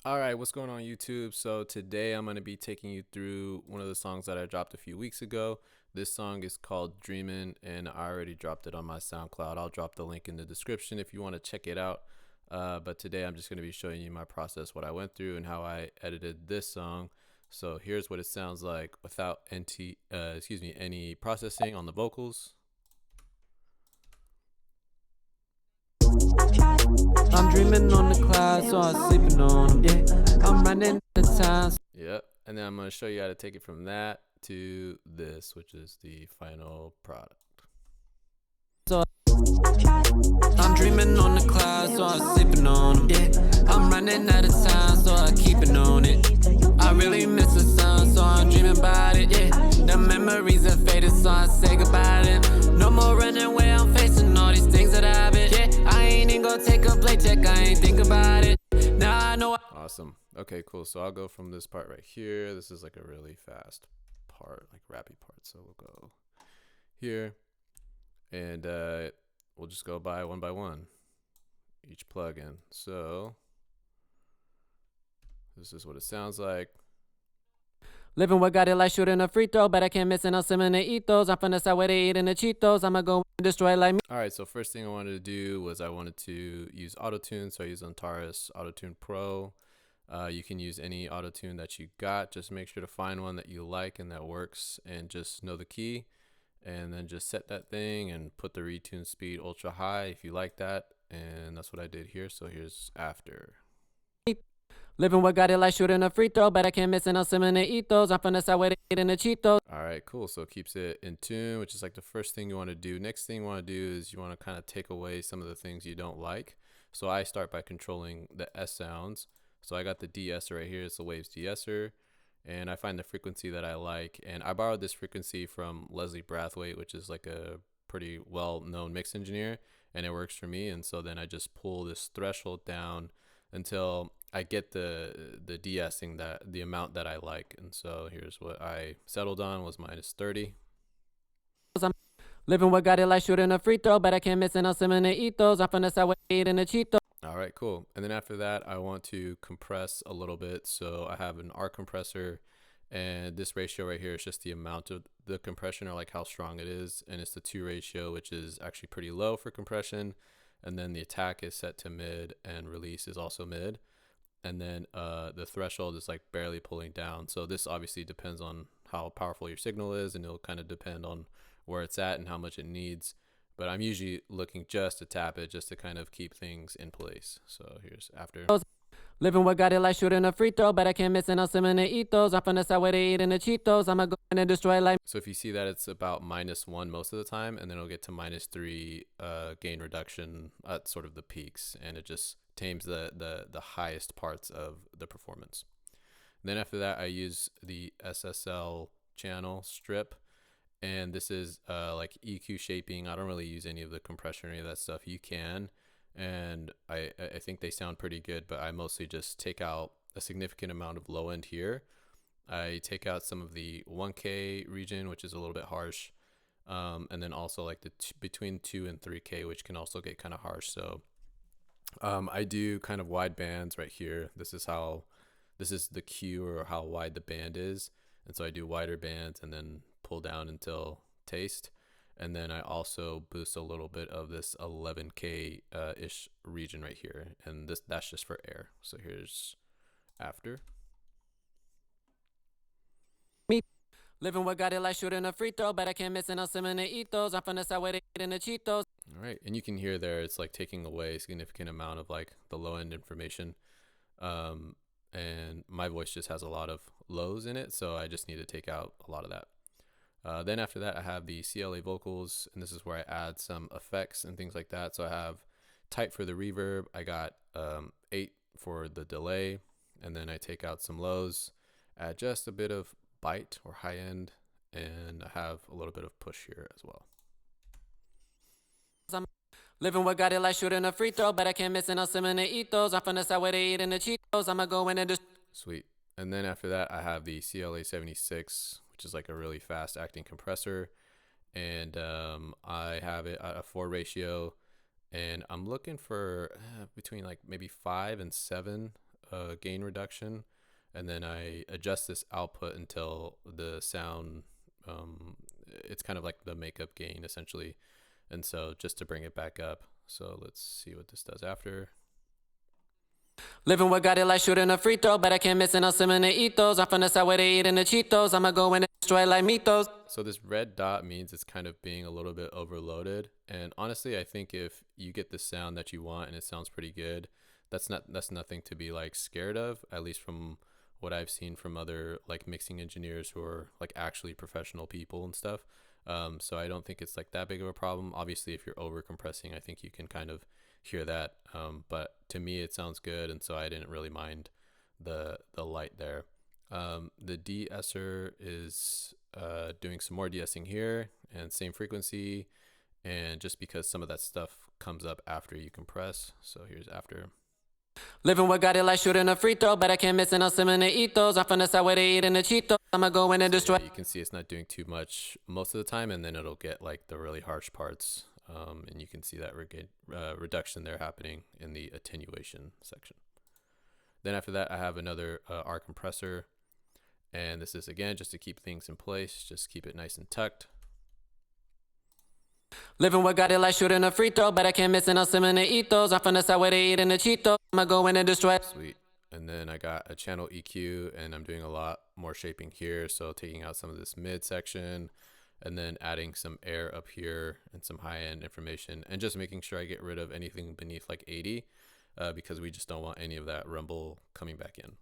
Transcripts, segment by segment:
All right, what's going on YouTube? So today I'm going to be taking you through one of the songs that I dropped a few weeks ago. This song is called DREAMIN and I already dropped it on my SoundCloud. I'll drop the link in the description if you want to check it out. But today I'm just going to be showing you my process, what I went through and how I edited this song. So here's what it sounds like without any processing on the vocals. I'm dreaming on the clouds, so I'm sleeping on them. Yeah, I'm running the time. Yep. And then I'm going to show you how to take it from that to this, which is the final product. So I'm dreaming on the clouds, so I'm sleeping on them. Yeah, I'm running out of time, so I keep it on it. I really miss the sun, so I'm dreaming about it. Yeah, the memories are faded, so I say goodbye to them. No more running away, I'm facing all these things that I've been. Yeah, I ain't even gonna take a play check, I ain't think about it. Now I know. Awesome. Okay, cool. So I'll go from this part right here. This is like a really fast part, like rappy part. So we'll go here and we'll just go by one, each plugin. So this is what it sounds like. Living what got it like shooting a free throw, but I can't miss it. I'm simming the ethos. I'm from the side where they eating the Cheetos. I'ma go destroy like me. All right, so first thing I wanted to do was I wanted to use autotune. So I use Antares Autotune Pro. You can use any autotune that you got. Just make sure to find one that you like and that works, and just know the key. And then just set that thing and put the retune speed ultra high if you like that. And that's what I did here. So here's after. Living what got it like shooting a free throw, but I can't miss it. I'm simming the ethos. I'm from the side where they eating the Cheetos. All right, cool. So it keeps it in tune, which is like the first thing you want to do. Next thing you want to do is you want to kind of take away some of the things you don't like. So I start by controlling the S sounds. So I got the de-esser right here. It's the waves de-esser. And I find the frequency that I like. And I borrowed this frequency from Leslie Brathwaite, which is like a pretty well-known mix engineer. And it works for me. And so then I just pull this threshold down until I get the de-essing, that the amount that I like. And so here's what I settled on was -30. Living what got it like shooting a free throw, but I can't miss it. I'm simming the ethos. I'm from the side where they eating the Cheetos. All right, cool. And then after that, I want to compress a little bit. So I have an R compressor, and this ratio right here is just the amount of the compression, or like how strong it is. And it's the 2 ratio, which is actually pretty low for compression. And then the attack is set to mid, and release is also mid. And then the threshold is like barely pulling down. So this obviously depends on how powerful your signal is, and it'll kind of depend on where it's at and how much it needs. But I'm usually looking just to tap it, just to kind of keep things in place. So here's after. Living what got it like shooting a free throw, but I can't miss it. I'm simming the ethos. I'm from the side where they eating the Cheetos. I'ma go in and destroy like. So if you see that, it's about -1 most of the time, and then it'll get to -3 gain reduction at sort of the peaks, and it just tames the highest parts of the performance. And then after that, I use the SSL channel strip, and this is like EQ shaping. I don't really use any of the compression or any of that stuff. You can, and I think they sound pretty good, but I mostly just take out a significant amount of low end here. I take out some of the 1K region, which is a little bit harsh, and then also like the between 2 and 3K, which can also get kind of harsh. So I do kind of wide bands right here. This is the cue, or how wide the band is. And so I do wider bands and then pull down until taste. And then I also boost a little bit of this 11K ish region right here. And that's just for air. So here's after. Living what got it like shooting a free throw, but I can't miss it. I'm simming the ethos. I'm from the side where they eating the Cheetos. All right, and you can hear there it's like taking away a significant amount of like the low end information, and my voice just has a lot of lows in it, so I just need to take out a lot of that. Then after that, I have the CLA vocals, and this is where I add some effects and things like that. So I have tight for the reverb, I got 8 for the delay, and then I take out some lows, add just a bit of bite or high end, and I have a little bit of push here as well. Living what got it like shooting a free throw, but I can't miss it. I'm simming the ethos. I'm from the side where they eating the Cheetos. I'ma go in and just. Sweet. And then after that, I have the CLA 76, which is like a really fast acting compressor, and I have it at a 4 ratio, and I'm looking for between like maybe 5 and 7 gain reduction, and then I adjust this output until the sound, it's kind of like the makeup gain essentially. And so just to bring it back up. So let's see what this does after. Living what got it like shooting a free throw, but I can't miss it, no similar ethos. I'm from the side where they eating the Cheetos. I'ma go in and destroy like Mythos. So this red dot means it's kind of being a little bit overloaded. And honestly, I think if you get the sound that you want and it sounds pretty good, that's nothing to be like scared of, at least from what I've seen from other like mixing engineers who are like actually professional people and stuff. So I don't think it's like that big of a problem. Obviously, if you're over compressing, I think you can kind of hear that. But to me, it sounds good, and so I didn't really mind the light there. The de-esser is doing some more de-essing here, and same frequency, and just because some of that stuff comes up after you compress. So here's after. Living what got it like shooting a free throw, but I can't miss it, no similar ethos. I'm from the side where they eating the Cheetos. I'ma go in and destroy. Yeah, you can see it's not doing too much most of the time, and then it'll get like the really harsh parts. And you can see that reduction there happening in the attenuation section. Then after that, I have another R compressor, and this is again just to keep things in place, just keep it nice and tucked. Living what got it like shooting a free throw, but I can't miss it, no similar ethos. I'm from the side where they eating the Cheetos. I'ma go in and destroy. Sweet. And then I got a channel EQ, and I'm doing a lot more shaping here, so taking out some of this mid section, and then adding some air up here and some high-end information, and just making sure I get rid of anything beneath like 80, because we just don't want any of that rumble coming back in.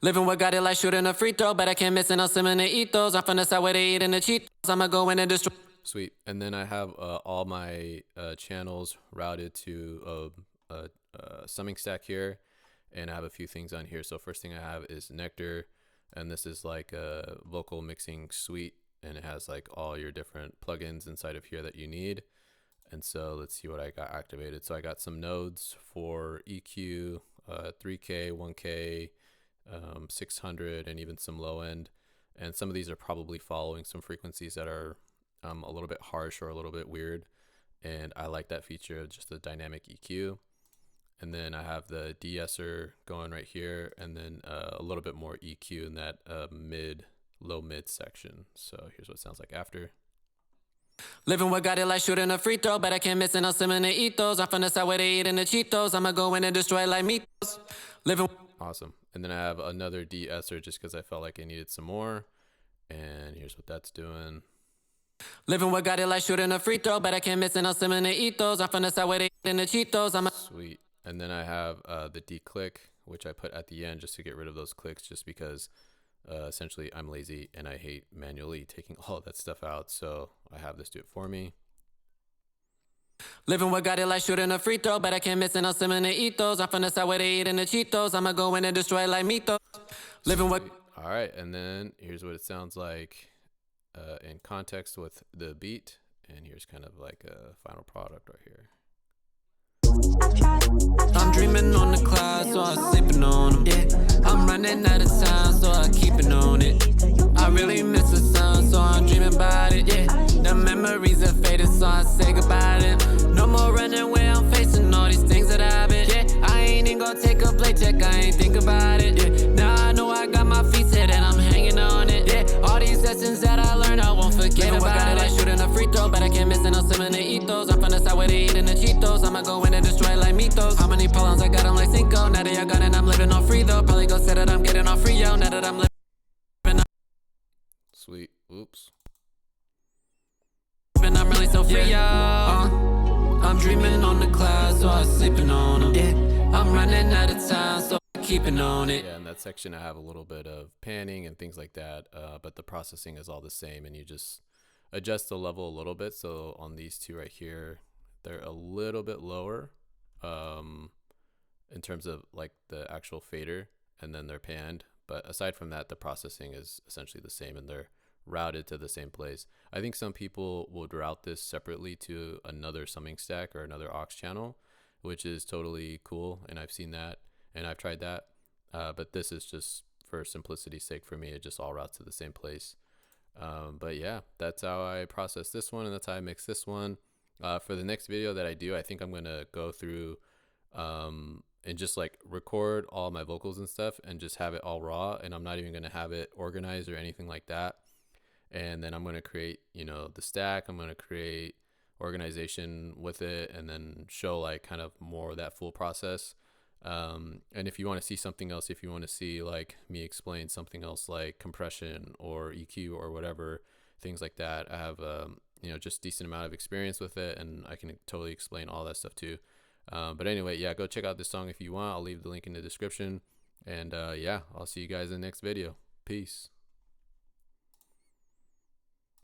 Living what got it like shooting a free throw, but I can't miss it, no similar ethos. I'm from the side where they eating the Cheetos. I'ma go in and destroy. Sweet. And then I have all my channels routed to a summing stack here, and I have a few things on here. So first thing I have is Nectar, and this is like a vocal mixing suite, and it has like all your different plugins inside of here that you need. And so let's see what I got activated. So I got some nodes for EQ, 3K, 1K, 600, and even some low end. And some of these are probably following some frequencies that are a little bit harsh or a little bit weird. And I like that feature, just the dynamic EQ. And then I have the de-esser going right here, and then a little bit more EQ in that low mid section. So here's what it sounds like after. Living what got it like shooting a free throw, but I can't miss it, no similar ethos. I'm from the side where they eating the Cheetos. I'ma go in and destroy like Mythos. Living. Awesome. And then I have another de-esser just because I felt like I needed some more. And here's what that's doing. Living what got it like shooting a free throw, but I can't miss it, no similar ethos. I'm from the side where they eating the Cheetos. Sweet. And then I have the de-click, which I put at the end just to get rid of those clicks, just because essentially I'm lazy and I hate manually taking all of that stuff out. So I have this do it for me. Living what got it like shooting a free throw, but I can't miss it, no similar ethos. I'm from the side where they eating the Cheetos. I'ma go in and destroy like Mythos. Living what. All right, and then here's what it sounds like in context with the beat, and here's kind of like a final product right here. I'm dreaming on the clouds, so I'm sleeping on them. Yeah, I'm running out of time, so I keep it on it. I really miss the sun, so I'm dreaming about it. Yeah, the memories are faded, so I say goodbye to them. No more running where I'm facing all these things that I've been. Yeah, I ain't even gonna take a paycheck, I ain't think about it. Yeah, now I know I got my feet set and I'm hanging on it. Yeah, all these lessons that I learned, I won't forget about it. Like shooting a free throw, but I can't miss it, no similar ethos. I'm from the side where they eating the Cheetos. I'ma go in and destroy like Mythos. How many problems I got them like Cinco? Now that y'all gone and I'm living on free though. Probably go say that I'm getting on free, yo. Now that I'm living on. Sweet. Oops. I'm really so free, yo. I'm dreaming on the clouds, so I'm sleeping on them. Yeah, I'm running out of time, so I'm keeping on it. Yeah, in that section I have a little bit of panning and things like that, but the processing is all the same, and you just adjust the level a little bit. So on these two right here, they're a little bit lower in terms of like the actual fader, and then they're panned. But aside from that, the processing is essentially the same, and they're routed to the same place. I think some people would route this separately to another summing stack or another aux channel, which is totally cool, and I've seen that and I've tried that, but this is just for simplicity's sake for me. It just all routes to the same place. But yeah, that's how I process this one, and that's how I mix this one. For the next video that I do, I think I'm gonna go through and just like record all my vocals and stuff and just have it all raw, and I'm not even going to have it organized or anything like that. And then I'm going to create, the stack. I'm going to create organization with it, and then show like kind of more of that full process. And if you want to see something else, if you want to see like me explain something else like compression or EQ or whatever, things like that, I have just decent amount of experience with it, and I can totally explain all that stuff too. But anyway, yeah, go check out this song if you want. I'll leave the link in the description. And yeah, I'll see you guys in the next video. Peace.